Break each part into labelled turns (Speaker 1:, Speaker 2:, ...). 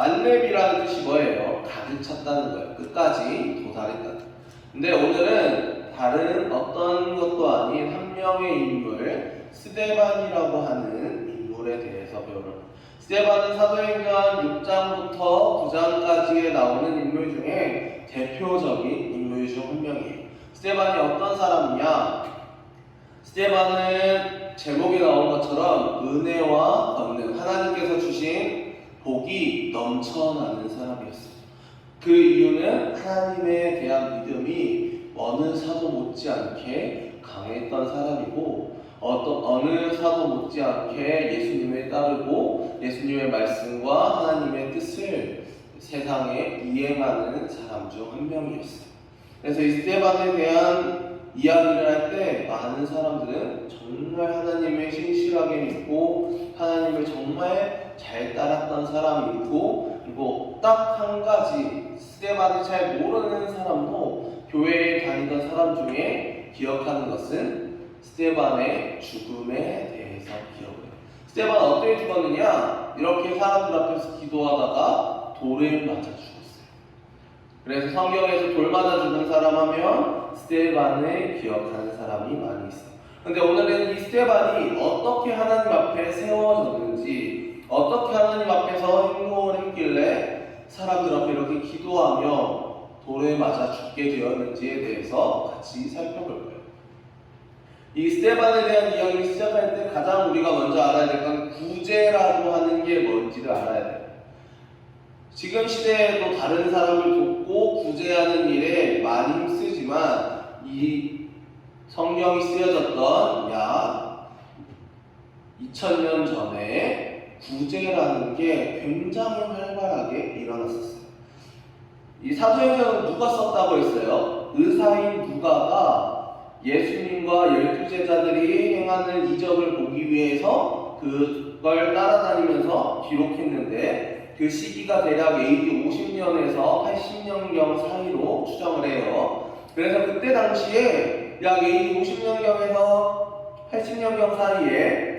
Speaker 1: 만렙이라는 뜻이 뭐예요? 가득 찼다는 거예요. 끝까지 도달했다. 근데 오늘은 다른 어떤 것도 아닌 한 명의 인물, 스데반이라고 하는 인물에 대해서 배우는. 스데반은 사도행전 6장부터 9장까지에 나오는 인물 중에 대표적인 인물 중 한 명이에요. 스데반이 어떤 사람이냐? 스데반은 제목에 나온 것처럼 은혜와 권능, 하나님께서 주신 복이 넘쳐나는 사람이었어요. 그 이유는 하나님에 대한 믿음이 어느 사도 못지않게 강했던 사람이고, 어느 사도 못지않게 예수님을 따르고 예수님의 말씀과 하나님의 뜻을 세상에 이행하는 사람 중 한 명이었어요. 그래서 이 스데반에 대한 이야기를 할 때 많은 사람들은 정말 하나님을 신실하게 믿고 하나님을 정말 잘 따랐던 사람이 있고, 그리고 딱 한 가지 스데반을 잘 모르는 사람도 교회에 다니던 사람 중에 기억하는 것은 스데반의 죽음에 대해서 기억을 해요. 스데반은 어떻게 죽었느냐? 이렇게 사람들 앞에서 기도하다가 돌을 맞아 죽었어요. 그래서 성경에서 돌 맞아 죽은 사람 하면 스데반을 기억하는 사람이 많이 있어요. 근데 오늘은 이 스데반이 어떻게 하나님 앞에 세워졌는지, 어떻게 하나님 앞에서 행동을 했길래 사람들 앞에 이렇게 기도하며 돌에 맞아 죽게 되었는지에 대해서 같이 살펴볼 거예요. 이 스데반에 대한 이야기를 시작할 때 가장 우리가 먼저 알아야 될 건 구제라고 하는 게 뭔지를 알아야 돼요. 지금 시대에도 다른 사람을 돕고 구제하는 일에 많이 힘쓰지만 이 성경이 쓰여졌던 약 2000년 전에 구제라는 게 굉장히 활발하게 일어났었어요. 이 사도행전은 누가 썼다고 했어요? 의사인 누가가 예수님과 12제자들이 행하는 이적을 보기 위해서 그걸 따라다니면서 기록했는데, 그 시기가 대략 AD 50년에서 80년경 사이로 추정을 해요. 그래서 그때 당시에 약 AD 50년경에서 80년경 사이에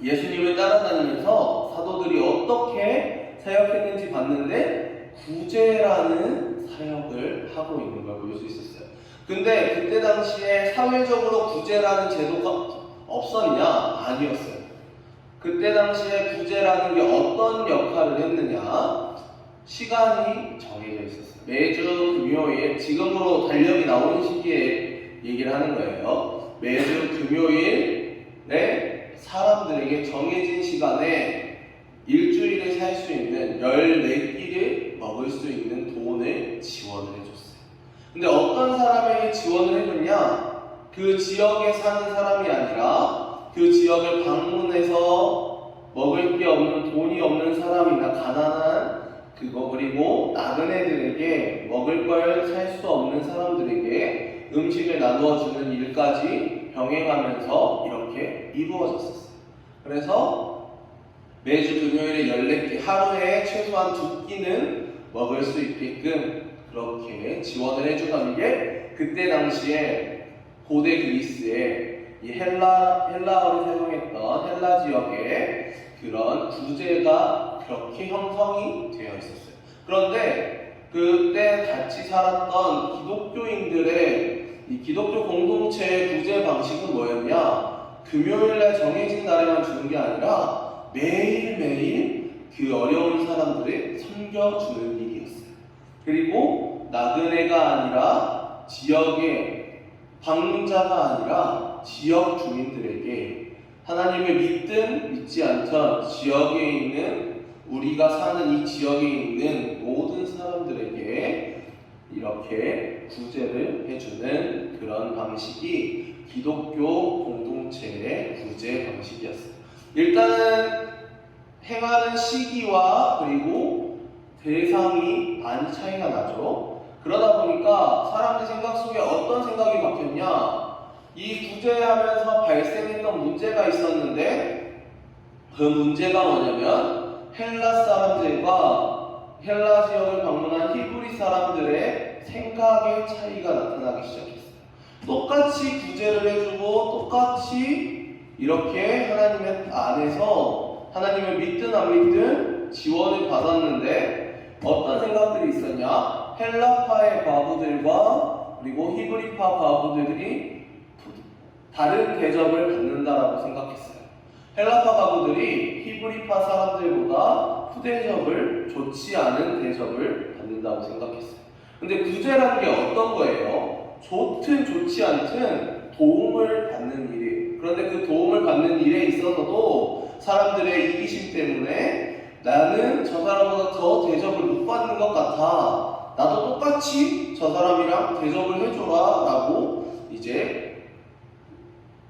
Speaker 1: 예수님을 따라다니면서 사도들이 어떻게 사역했는지 봤는데 구제라는 사역을 하고 있는 걸 볼 수 있었어요. 근데 그때 당시에 사회적으로 구제라는 제도가 없었냐? 아니었어요. 그때 당시에 구제라는 게 어떤 역할을 했느냐? 시간이 정해져 있었어요. 매주 금요일, 지금으로 달력이 나오는 시기에 얘기를 하는 거예요. 매주 금요일에 사람들에게 정해진 시간에 일주일에 살 수 있는 14끼를 먹을 수 있는 돈을 지원을 해줬어요. 근데 어떤 사람에게 지원을 해줬냐? 그 지역에 사는 사람이 아니라 그 지역을 방문해서 먹을 게 없는, 돈이 없는 사람이나 가난한 그리고 나그네들에게 먹을 걸 살 수 없는 사람들에게 음식을 나누어 주는 일까지 병행하면서 이렇게 이루어졌었어요. 그래서 매주 금요일에 14끼, 하루에 최소한 2끼는 먹을 수 있게끔 그렇게 지원을 해주던 게 그때 당시에 고대 그리스의 이 헬라어를 사용했던 헬라 지역의 그런 구제가 그렇게 형성이 되어 있었어요. 그런데 그때 같이 살았던 기독교인들의 이 기독교 공동체의 구제 방식은 뭐였냐? 금요일날 정해진 날에만 주는 게 아니라 매일매일 그 어려운 사람들을 섬겨주는 일이었어요. 그리고 나그네가 아니라 지역의 방문자가 아니라 지역 주민들에게 하나님을 믿든 믿지 않던 지역에 있는, 우리가 사는 이 지역에 있는 모든 사람들에게 이렇게 구제를 해주는 그런 방식이 기독교 공동체의 구제 방식이었어요. 일단은 행하는 시기와 그리고 대상이 많이 차이가 나죠. 그러다 보니까 사람들 생각 속에 어떤 생각이 바뀌었냐? 이 구제하면서 발생했던 문제가 있었는데, 그 문제가 뭐냐면 헬라 사람들과 헬라 지역을 방문한 히브리 사람들의 생각의 차이가 나타나기 시작했어요. 똑같이 구제를 해주고 똑같이 이렇게 하나님의 안에서 하나님을 믿든 안 믿든 많은 지원을 받았는데 어떤 생각들이 있었냐? 헬라파의 과부들과 그리고 히브리파 과부들이 다른 대접을 받는다라고 생각했어요. 헬라파 과부들이 히브리파 사람들보다 후대접을, 좋지 않은 대접을 받는다고 생각했어요. 근데 구제라는 게 어떤 거예요? 좋든 좋지 않든 도움을 받는 일이에요. 그런데 그 도움을 받는 일에 있어서도 사람들의 이기심 때문에 나는 저 사람보다 더 대접을 못 받는 것 같아, 나도 똑같이 저 사람이랑 대접을 해줘라 라고 이제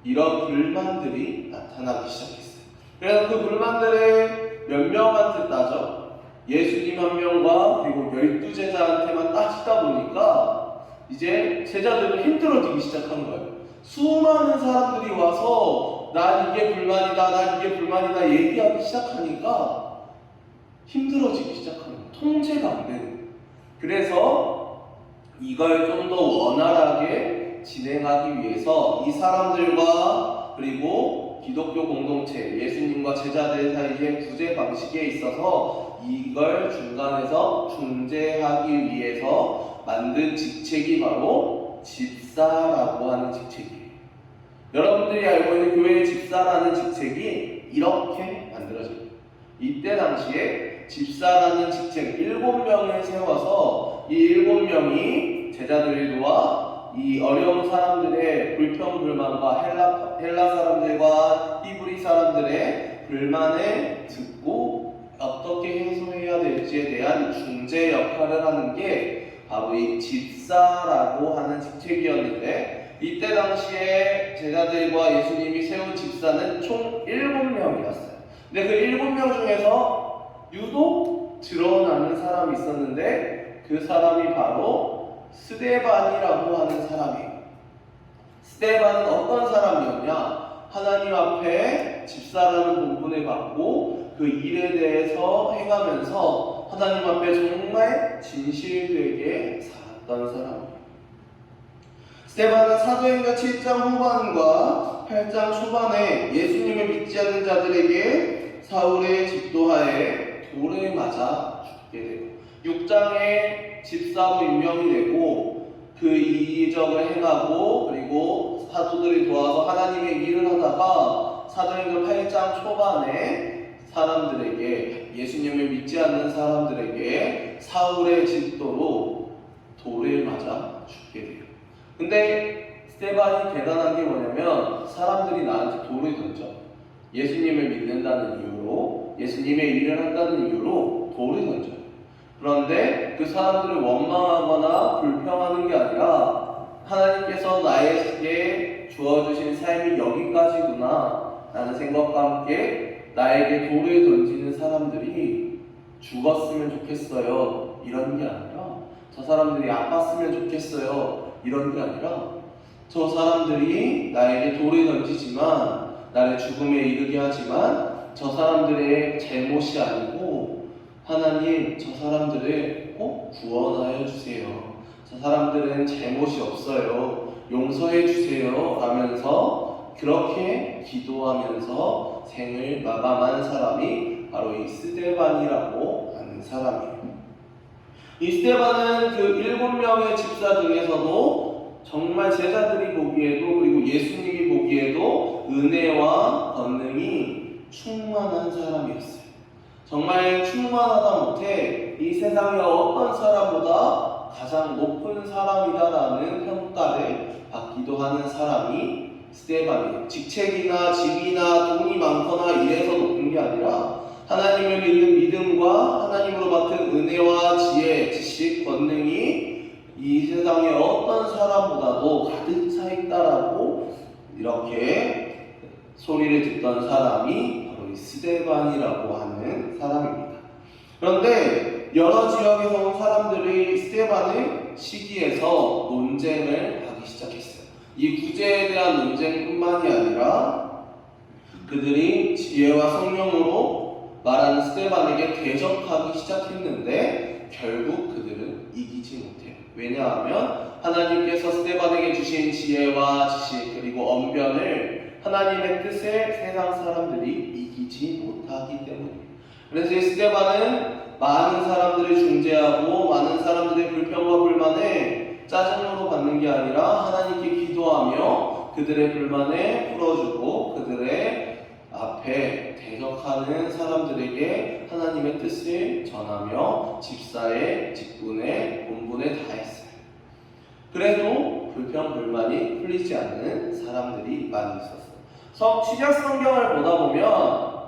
Speaker 1: 이런 불만들이 나타나기 시작했어요. 그래서 그 불만들을 몇 명한테 따져? 예수님 한 명과 그리고 12제자한테만 따지다 보니까 이제 제자들은 힘들어지기 시작한 거예요. 수많은 사람들이 와서 난 이게 불만이다, 난 이게 불만이다 얘기하기 시작하니까 힘들어지기 시작하는 거예요. 통제가 안 되는 거예요. 그래서 이걸 좀 더 원활하게 진행하기 위해서 이 사람들과 그리고 기독교 공동체, 예수님과 제자들 사이의 구제 방식에 있어서 이걸 중간에서 중재하기 위해서 만든 직책이 바로 집사라고 하는 직책이에요. 여러분들이 알고 있는 교회의 집사라는 직책이 이렇게 만들어져요. 이때 당시에 집사라는 직책 7명을 세워서 이 7명이 제자들과 이 어려운 사람들의 불평불만과 헬라 사람들과 히브리 사람들의 불만을 듣고 어떻게 해소해야 될지에 대한 중재 역할을 하는 게 바로 이 집사라고 하는 직책이었는데, 이때 당시에 제자들과 예수님이 세운 집사는 총 7명이었어요. 근데 그 7명 중에서 유독 드러나는 사람이 있었는데 그 사람이 바로 스데반이라고 하는 사람이에요. 스데반은 어떤 사람이었냐? 하나님 앞에 집사라는 본분을 받고 그 일에 대해서 행하면서 하나님 앞에 정말 진실되게 살았던 사람이에요. 스데반은 사도행전 7장 후반과 8장 초반에 예수님을 믿지 않는 자들에게 사울의 집도하에 돌을 맞아 죽게 돼요. 6장에 집사로 임명이 되고 그 이적을 행하고 그리고 사도들이 도와서 하나님의 일을 하다가 사도행전 8장 초반에 사람들에게, 예수님을 믿지 않는 사람들에게 사울의 집도로 돌을 맞아 죽게 돼요. 근데 스데반이 대단한 게 뭐냐면 사람들이 나한테 돌을 던져. 예수님을 믿는다는 이유로, 예수님의 일을 한다는 이유로 돌을 던져요. 그런데 그 사람들을 원망하거나 불평하는 게 아니라 하나님께서 나에게 주어주신 삶이 여기까지구나 라는 생각과 함께 나에게 돌을 던지는 사람들이 죽었으면 좋겠어요 이런 게 아니라, 저 사람들이 아팠으면 좋겠어요 이런 게 아니라, 저 사람들이 나에게 돌을 던지지만 나를 죽음에 이르게 하지만 저 사람들의 잘못이 아니고 하나님 저 사람들을 꼭 구원하여 주세요, 저 사람들은 잘못이 없어요, 용서해 주세요 라면서 그렇게 기도하면서 생을 마감한 사람이 바로 이 스데반이라고 하는 사람이에요. 이 스데반은 그 7명의 집사 중에서도 정말 제자들이 보기에도 그리고 예수님이 보기에도 은혜와 권능이 충만한 사람이었어요. 정말 충만하다 못해 이 세상의 어떤 사람보다 가장 높은 사람이다라는 평가를 받기도 하는 사람이 스데반이에요. 직책이나 직이나 돈이 많거나 이래서 높은 게 아니라 하나님을 믿는 믿음과 하나님으로 받은 은혜와 지혜, 지식, 권능이 이 세상의 어떤 사람보다도 가득 차 있다라고 이렇게 소리를 듣던 사람이 바로 이 스데반이라고 하는 사람입니다. 그런데 여러 지역에서 온 사람들이 스데반의 시기에서 논쟁을 하기 시작했어요. 이 구제에 대한 논쟁뿐만이 아니라 그들이 지혜와 성령으로 말하는 스데반에게 대적하기 시작했는데 결국 그들은 이기지 못해요. 왜냐하면 하나님께서 스데반에게 주신 지혜와 지식 그리고 언변을 하나님의 뜻을 세상 사람들이 이기지 못하기 때문이에요. 그래서 이 스데반은 많은 사람들을 중재하고 많은 사람들의 불평과 불만에 짜증으로 받는 게 아니라 하나님께 기도하며 그들의 불만을 풀어주고 그들의 앞에 대적하는 사람들에게 하나님의 뜻을 전하며 집사의 직분에 본분에 다했어요. 그래도 불평 불만이 풀리지 않는 사람들이 많이 있었어요. 신약 성경을 보다 보면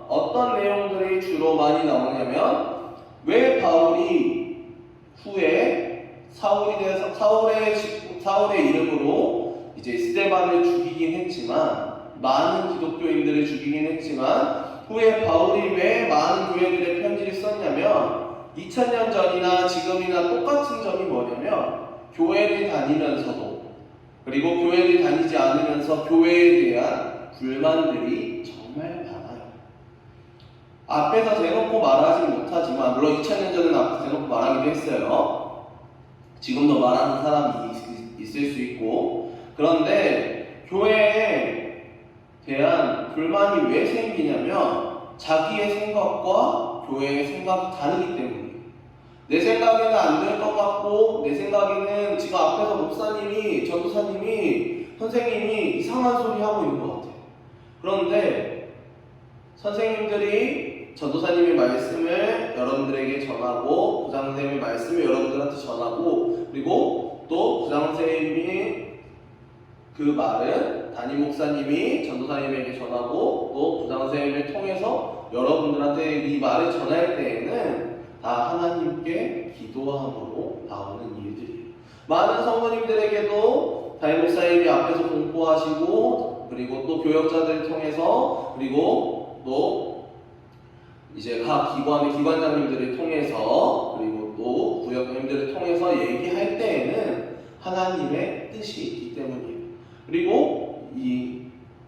Speaker 1: 어떤 내용들이 주로 많이 나오냐면 왜 바울이 후에 사울의 이름으로 이제 스데반을 죽이긴 했지만 많은 기독교인들을 죽이긴 했지만 후에 바울이 왜 많은 교회들의 편지를 썼냐면 2000년 전이나 지금이나 똑같은 점이 뭐냐면 교회를 다니면서도 그리고 교회를 다니지 않으면서 교회에 대한 불만들이 정말 많아요. 앞에서 대놓고 말하지 못하지만 물론 2000년 전에는 앞에서 대놓고 말하기도 했어요. 지금도 말하는 사람이 있을 수 있고 그런데 교회에 대한 불만이 왜 생기냐면 자기의 생각과 교회의 생각이 다르기 때문이에요. 내 생각에는 안 될 것 같고 내 생각에는 지금 앞에서 목사님이 전도사님이 선생님이 이상한 소리 하고 있는 것 같아요. 그런데 선생님들이 전도사님의 말씀을 여러분들에게 전하고 부장선생님의 말씀을 여러분들한테 전하고 그리고 또 부장선생님이 그 말은 담임 목사님이 전도사님에게 전하고 또 부장선생님을 통해서 여러분들한테 이 말을 전할 때에는 다 하나님께 기도함으로 나오는 일들이에요. 많은 성도님들에게도 담임 목사님이 앞에서 공포하시고 그리고 또 교역자들을 통해서 그리고 또 이제 각 기관의 기관장님들을 통해서 그리고 또 구역장님들을 통해서 얘기할 때에는 하나님의 뜻이 있기 때문이에요. 그리고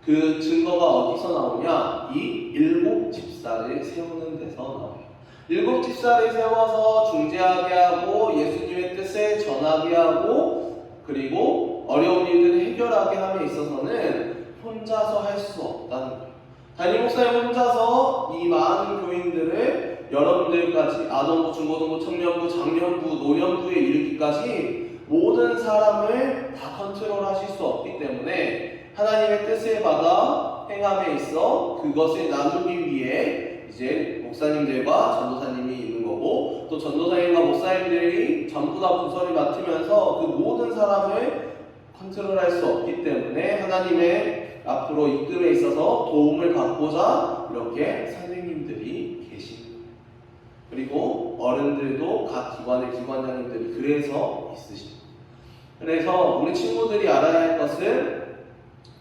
Speaker 1: 그 증거가 어디서 나오냐? 이 7 집사를 세우는 데서 나와요. 7 집사를 세워서 중재하게 하고 예수님의 뜻을 전하게 하고 그리고 어려운 일들을 해결하게 함에 있어서는 혼자서 할 수 없다는 거예요. 담임 목사님 혼자서 이 많은 교인들을 여러분들까지 아동부, 중고등부, 청년부, 장년부, 노년부에 이르기까지 모든 사람을 다 컨트롤하실 수 없기 때문에 하나님의 뜻을 받아 행함에 있어 그것을 나누기 위해 이제 목사님들과 전도사님이 있는 거고 또 전도사님과 목사님들이 전부 다 부서를 맡으면서 그 모든 사람을 컨트롤할 수 없기 때문에 하나님의 앞으로 이끌에 있어서 도움을 받고자 이렇게 선생님들이 계십니다. 그리고 어른들도 각 기관의 기관장님들이 그래서 있으십니다. 그래서 우리 친구들이 알아야 할 것은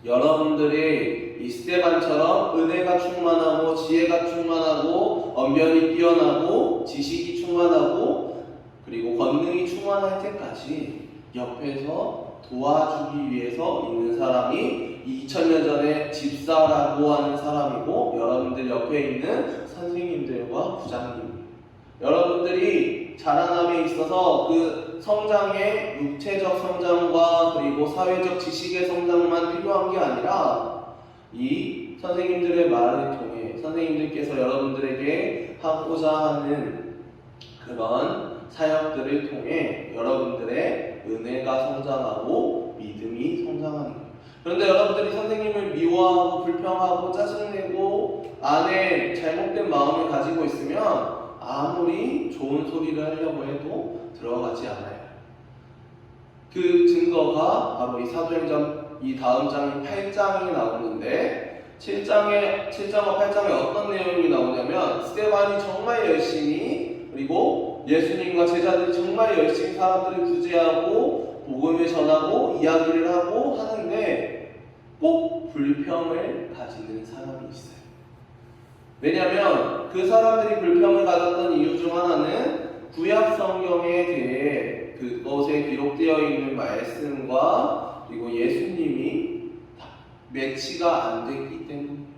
Speaker 1: 여러분들이 이 스데반처럼 은혜가 충만하고 지혜가 충만하고 언변이 뛰어나고 지식이 충만하고 그리고 권능이 충만할 때까지 옆에서 도와주기 위해서 있는 사람이 2000년 전에 집사라고 하는 사람이고 여러분들 옆에 있는 선생님들과 부장님 여러분들이 자라남에 있어서 그 성장의 육체적 성장과 그리고 사회적 지식의 성장만 필요한 게 아니라 이 선생님들의 말을 통해 선생님들께서 여러분들에게 하고자 하는 그런 사역들을 통해 여러분들의 은혜가 성장하고 믿음이 성장하는 거예요. 그런데 여러분들이 선생님을 미워하고 불평하고 짜증내고 안에 잘못된 마음을 가지고 있으면 아무리 좋은 소리를 하려고 해도 들어가지 않아요. 그 증거가 바로 이 사도행전 이 다음 장인 8장이 나오는데 7장과 8장에 어떤 내용이 나오냐면 스데반이 정말 열심히 그리고 예수님과 제자들이 정말 열심히 사람들을 구제하고 복음을 전하고 이야기를 하고 하는데 꼭 불평을 가지는 사람이 있어요. 왜냐하면 그 사람들이 불평을 가졌던 이유 중 하나는 구약 성경에 대해 그것에 기록되어 있는 말씀과 그리고 예수님이 매치가 안 됐기 때문이에요.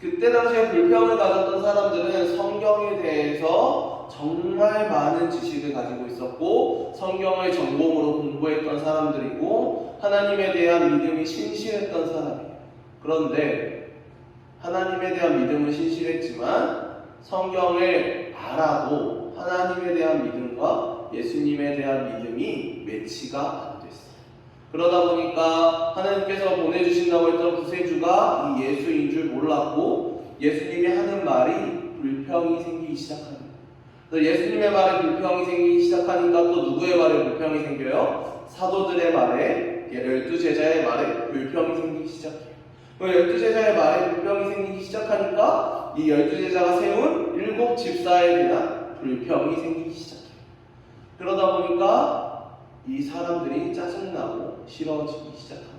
Speaker 1: 그때 당시에 불평을 가졌던 사람들은 성경에 대해서 정말 많은 지식을 가지고 있었고 성경을 전공으로 공부했던 사람들이고 하나님에 대한 믿음이 신실했던 사람이에요. 그런데 하나님에 대한 믿음은 신실했지만 성경을 알아도 하나님에 대한 믿음과 예수님에 대한 믿음이 매치가 안 됐어요. 그러다 보니까 하나님께서 보내주신다고 했던 구세주가 이 예수인 줄 몰랐고 예수님이 하는 말이 불평이 생기기 시작합니다. 그래서 예수님의 말에 불평이 생기기 시작하니까 또 누구의 말에 불평이 생겨요? 사도들의 말에, 12제자의 말에 불평이 생기기 시작해요. 12제자의 말에 불평이 생기기 시작하니까 이 12제자가 세운 7 집사에 대한 불평이 생기기 시작해요. 그러다 보니까 이 사람들이 짜증나고 싫어지기 시작합니다.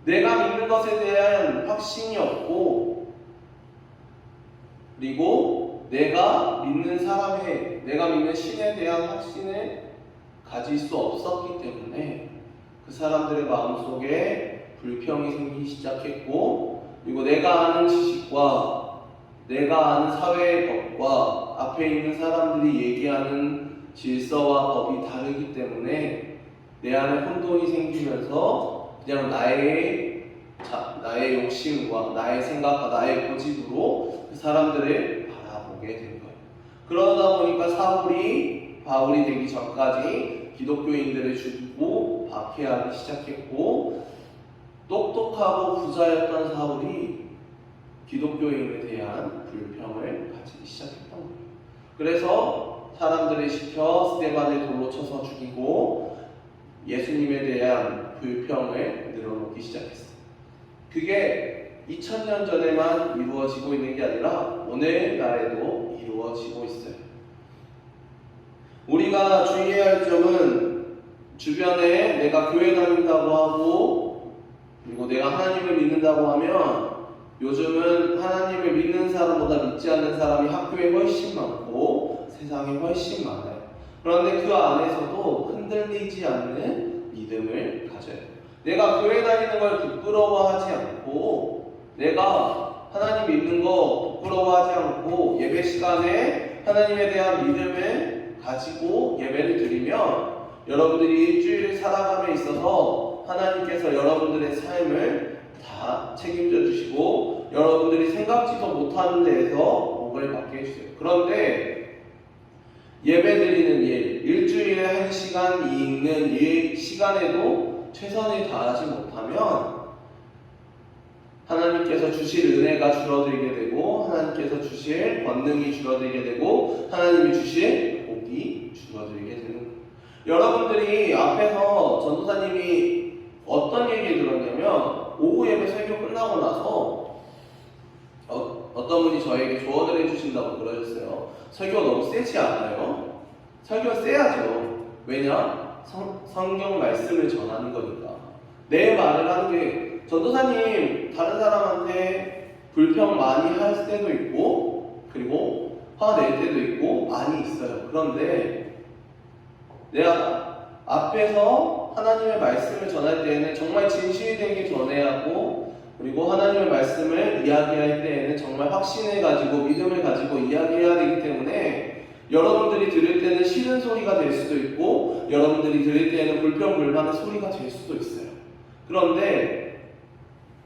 Speaker 1: 내가 믿는 것에 대한 확신이 없고, 그리고 내가 믿는 신에 대한 확신을 가질 수 없었기 때문에 그 사람들의 마음속에 불평이 생기기 시작했고, 그리고 내가 아는 지식과 내가 아는 사회의 법과 앞에 있는 사람들이 얘기하는 질서와 법이 다르기 때문에 내 안에 혼돈이 생기면서 그냥 나의 욕심과 나의 생각과 나의 고집으로 그 사람들을 바라보게 된 거예요. 그러다 보니까 바울이 되기 전까지 기독교인들을 죽이고 박해하기 시작했고, 똑똑하고 부자였던 사울이 기독교인에 대한 불평을 가지기 시작했던 거예요. 그래서 사람들을 시켜 스데반을 돌로 쳐서 죽이고 예수님에 대한 불평을 늘어놓기 시작했어요. 그게 2000년 전에만 이루어지고 있는 게 아니라 오늘날에도 이루어지고 있어요. 우리가 주의해야 할 점은 주변에 내가 교회 다닌다고 하고 그리고 내가 하나님을 믿는다고 하면 요즘은 하나님을 믿는 사람보다 믿지 않는 사람이 학교에 훨씬 많고 세상에 훨씬 많아요. 그런데 그 안에서도 흔들리지 않는 믿음을 가져야 돼요. 내가 교회 다니는 걸 부끄러워하지 않고, 내가 하나님 믿는 거 부끄러워하지 않고 예배 시간에 하나님에 대한 믿음을 가지고 예배를 드리면 여러분들이 일주일을 살아감에 있어서 하나님께서 여러분들의 삶을 다 책임져 주시고 여러분들이 생각지도 못하는 데에서 복을 받게 해주세요. 그런데 예배 드리는 일주일에 1시간 읽는 일 시간에도 최선을 다하지 못하면 하나님께서 주실 은혜가 줄어들게 되고 하나님께서 주실 권능이 줄어들게 되고 하나님이 주실 복이 줄어들게 되는 거예요. 여러분들이 앞에서 전도사님이 어떤 얘기 들었냐면 오후 예배 설교 끝나고 나서 어떤 분이 저에게 조언을 해주신다고 그러셨어요. 설교가 너무 세지 않아요? 설교가 세야죠. 왜냐? 성경 말씀을 전하는 거니까. 내 말을 하는 게 전도사님 다른 사람한테 불평 많이 할 때도 있고 그리고 화낼 때도 있고 많이 있어요. 그런데 내가 앞에서 하나님의 말씀을 전할 때에는 정말 진실이 되게 전해야 하고 그리고 하나님의 말씀을 이야기할 때에는 정말 확신을 가지고 믿음을 가지고 이야기해야 되기 때문에 여러분들이 들을 때는 싫은 소리가 될 수도 있고 여러분들이 들을 때는 불평불만의 소리가 될 수도 있어요. 그런데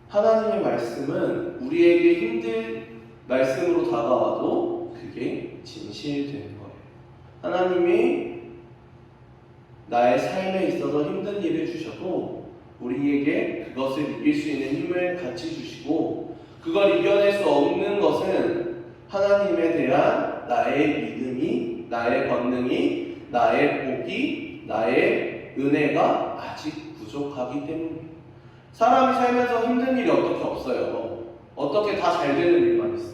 Speaker 1: 하나님의 말씀은 우리에게 힘든 말씀으로 다가와도 그게 진실되는 거예요. 하나님이 나의 삶에 있어서 힘든 일을 주셔도 우리에게 그것을 이길 수 있는 힘을 같이 주시고 그걸 이겨낼 수 없는 것은 하나님에 대한 나의 믿음이, 나의 권능이, 나의 복이, 나의 은혜가 아직 부족하기 때문입니다. 사람이 살면서 힘든 일이 어떻게 없어요. 어떻게 다 잘 되는 일만 있어.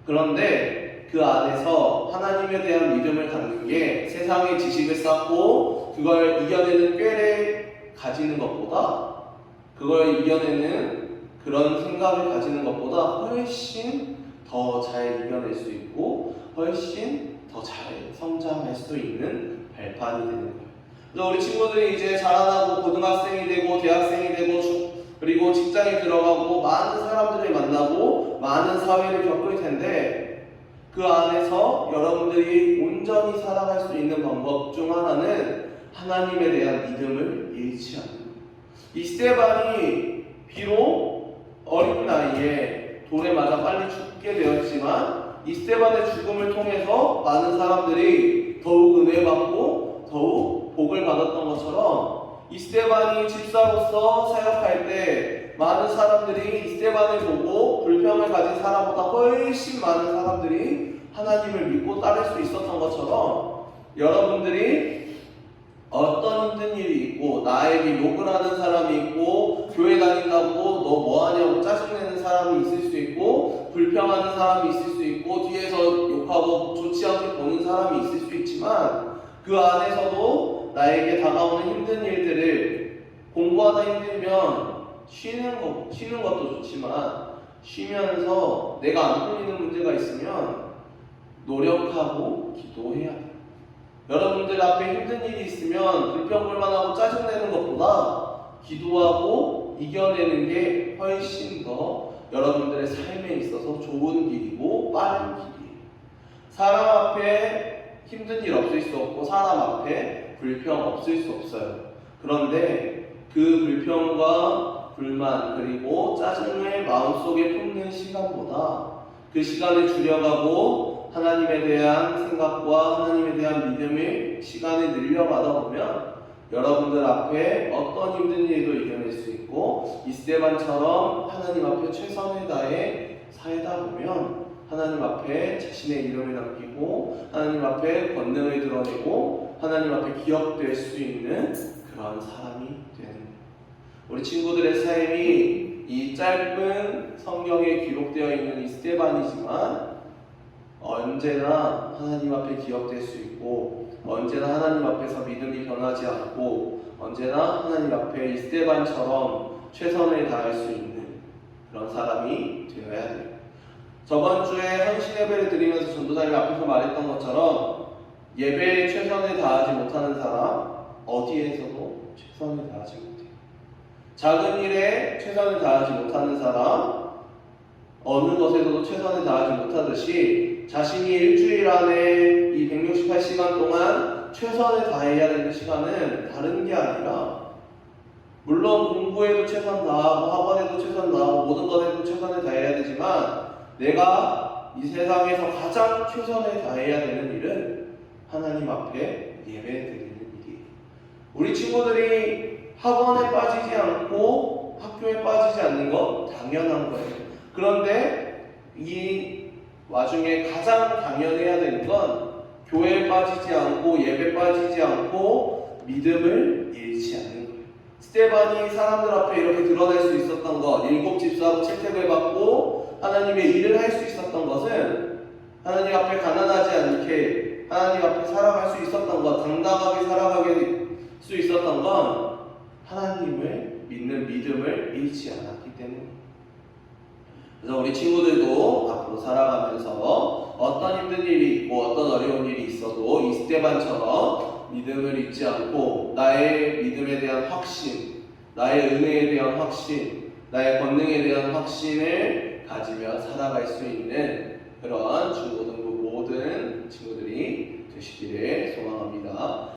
Speaker 1: 그런데 그 안에서 하나님에 대한 믿음을 갖는 게 세상의 지식을 쌓고 그걸 이겨내는 꾀를 가지는 것보다 그걸 이겨내는 그런 생각을 가지는 것보다 훨씬 더 잘 이겨낼 수 있고 훨씬 더 잘 성장할 수 있는 발판이 되는 거예요. 그래서 우리 친구들이 이제 자라나고 고등학생이 되고 대학생이 되고 그리고 직장에 들어가고 많은 사람들을 만나고 많은 사회를 겪을 텐데 그 안에서 여러분들이 온전히 살아갈 수 있는 방법 중 하나는 하나님에 대한 믿음을 잃지 않는 거예요. 이 스데반이 비록 어린 나이에 돌에 맞아 빨리 죽게 되었지만 이스테반의 죽음을 통해서 많은 사람들이 더욱 은혜받고 더욱 복을 받았던 것처럼 이스테반이 집사로서 사역할 때 많은 사람들이 이스테반을 보고 불평을 가진 사람보다 훨씬 많은 사람들이 하나님을 믿고 따를 수 있었던 것처럼 여러분들이 어떤 힘든 일이 있고 나에게 욕을 하는 사람이 있고 교회 다닌다고 너 뭐하냐고 짜증내는 사람이 있을 수 있고 불평하는 사람이 있을 수 있고 뒤에서 욕하고 좋지 않게 보는 사람이 있을 수 있지만 그 안에서도 나에게 다가오는 힘든 일들을 공부하다 힘들면 쉬는 것도 좋지만 쉬면서 내가 안 풀리는 문제가 있으면 노력하고 기도해야 돼요. 여러분들 앞에 힘든 일이 있으면 불평불만하고 짜증내는 것보다 기도하고 이겨내는 게 훨씬 더 여러분들의 삶에 있어서 좋은 길이고 빠른 길이에요. 사람 앞에 힘든 일 없을 수 없고 사람 앞에 불평 없을 수 없어요. 그런데 그 불평과 불만 그리고 짜증을 마음속에 품는 시간보다 그 시간을 줄여가고 하나님에 대한 생각과 하나님에 대한 믿음의 시간을 늘려가다 보면 여러분들 앞에 어떤 힘든 일도 이겨낼 수 있고 이스테반처럼 하나님 앞에 최선을 다해 살다 보면 하나님 앞에 자신의 이름을 남기고 하나님 앞에 권능을 드러내고 하나님 앞에 기억될 수 있는 그런 사람이 되는 거예요. 우리 친구들의 삶이 이 짧은 성경에 기록되어 있는 이스테반이지만 언제나 하나님 앞에 기억될 수 있고 언제나 하나님 앞에서 믿음이 변하지 않고 언제나 하나님 앞에 이스테반처럼 최선을 다할 수 있는 그런 사람이 되어야 돼요. 저번 주에 헌신 예배를 드리면서 전도사님이 앞에서 말했던 것처럼 예배에 최선을 다하지 못하는 사람 어디에서도 최선을 다하지 못해요. 작은 일에 최선을 다하지 못하는 사람 어느 것에서도 최선을 다하지 못하듯이 자신이 일주일 안에 이 168시간 동안 최선을 다해야 되는 시간은 다른 게 아니라 물론 공부에도 최선 다하고 학원에도 최선 다하고 모든 것에도 최선을 다해야 되지만 내가 이 세상에서 가장 최선을 다해야 되는 일은 하나님 앞에 예배드리는 일이에요. 우리 친구들이 학원에 빠지지 않고 학교에 빠지지 않는 건 당연한 거예요. 그런데 이 와중에 가장 당연해야 되는 건 교회에 빠지지 않고 예배 빠지지 않고 믿음을 잃지 않는 거예요. 스테반이 사람들 앞에 이렇게 드러낼 수 있었던 것, 7 집사로 채택을 받고 하나님의 일을 할 수 있었던 것은 하나님 앞에 가난하지 않게 하나님 앞에 살아갈 수 있었던 것, 당당하게 살아가게 수 있었던 건 하나님을 믿는 믿음을 잃지 않았기 때문입니다. 그래서 우리 친구들도 앞으로 살아가면서 어떤 힘든 일이 있고 어떤 어려운 일이 있어도 이스테반처럼 믿음을 잊지 않고 나의 믿음에 대한 확신, 나의 은혜에 대한 확신, 나의 권능에 대한 확신을 가지며 살아갈 수 있는 그런 중고등부 모든 친구들이 되시기를 소망합니다.